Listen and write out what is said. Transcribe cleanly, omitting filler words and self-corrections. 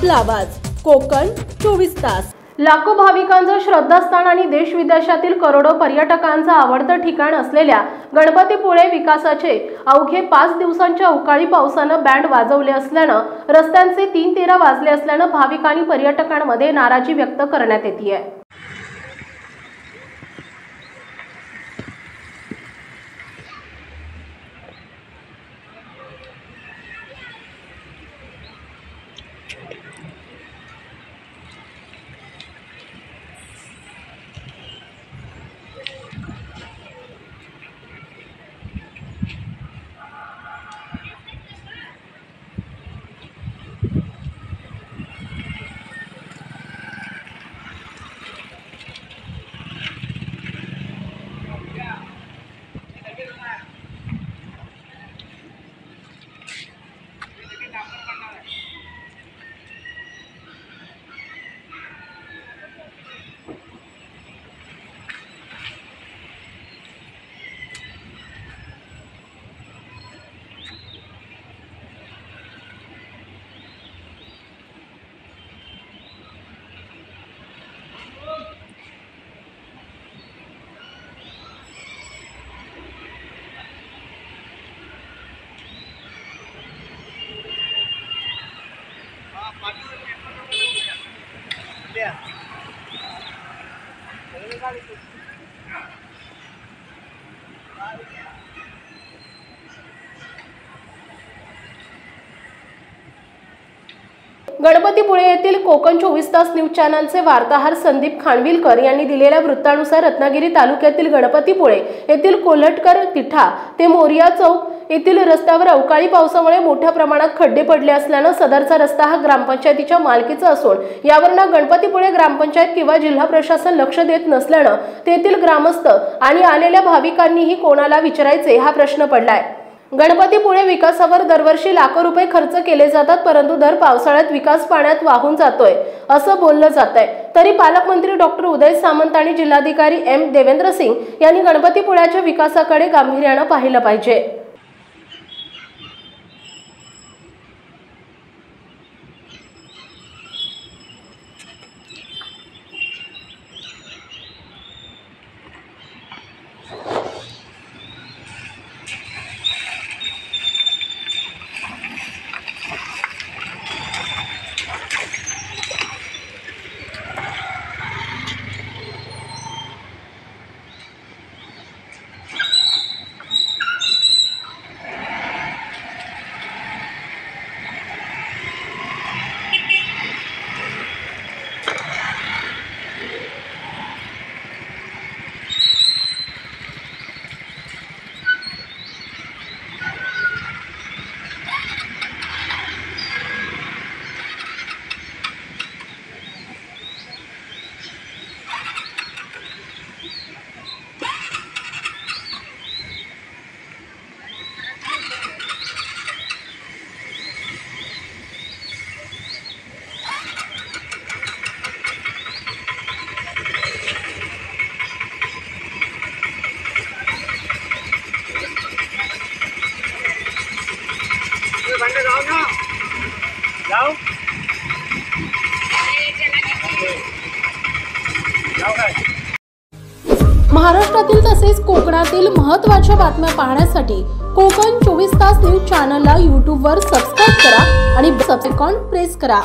आपला आवाज कोकण 24 तास। लाखो भाविकांचं श्रद्धास्थान आणि देश विदेशातील करोडो पर्यटकांचं आवडतं ठिकाण असलेल्या गणपतीपुळे विकासाचे अवघे 5 दिवसांच्या अवकाळी पावसानं बँड वाजवले असल्यानं रस्त्यांचे 3-13 वाजले असल्यानं भाविक आणि पर्यटकांमध्ये नाराजी व्यक्त करण्यात येते। गणपतीपुळे येथील कोकण 24 तास न्यूज चॅनलचे वार्ताहर संदीप खानविलकर यांनी दिलेल्या वृत्तानुसार रत्नागिरी तालुक्यातील गणपतीपुळे येथील कोल्हटकर तिठा ते मोरिया चौक येथील रस्त्यावर अवकाळी पावसामुळे मोठ्या प्रमाणात खड्डे पडले असल्याने सदरचा रस्ता हा ग्रामपंचायतीच्या मालकीचा असून यावर ना गणपतीपुळे ग्रामपंचायत किंवा जिल्हा प्रशासन लक्ष देत नसल्याने तेथील ग्रामस्थ आणि आलेल्या भाविकांनीही कोणाला विचारायचे हा प्रश्न पडलाय। गणपतीपुळे विकासावर दरवर्षी लाखो रुपये खर्च केले जातात, परंतु दर पावसाळ्यात विकास पाण्यात वाहून जातोय असं बोललं जातंय। तरी पालकमंत्री डॉक्टर उदय सामंत आणि जिल्हाधिकारी एम देवेंद्र सिंग यांनी गणपतीपुळ्याच्या विकासाकडे गांभीर्याने पाहिलं पाहिजे। महाराष्ट्रातील तसेच कोकणातील महत्त्वाच्या बातम्या पाहण्यासाठी कोकण 24 तास न्यूज चॅनलला YouTube वर सबस्क्राइब करा आणि बेल आयकॉन प्रेस करा।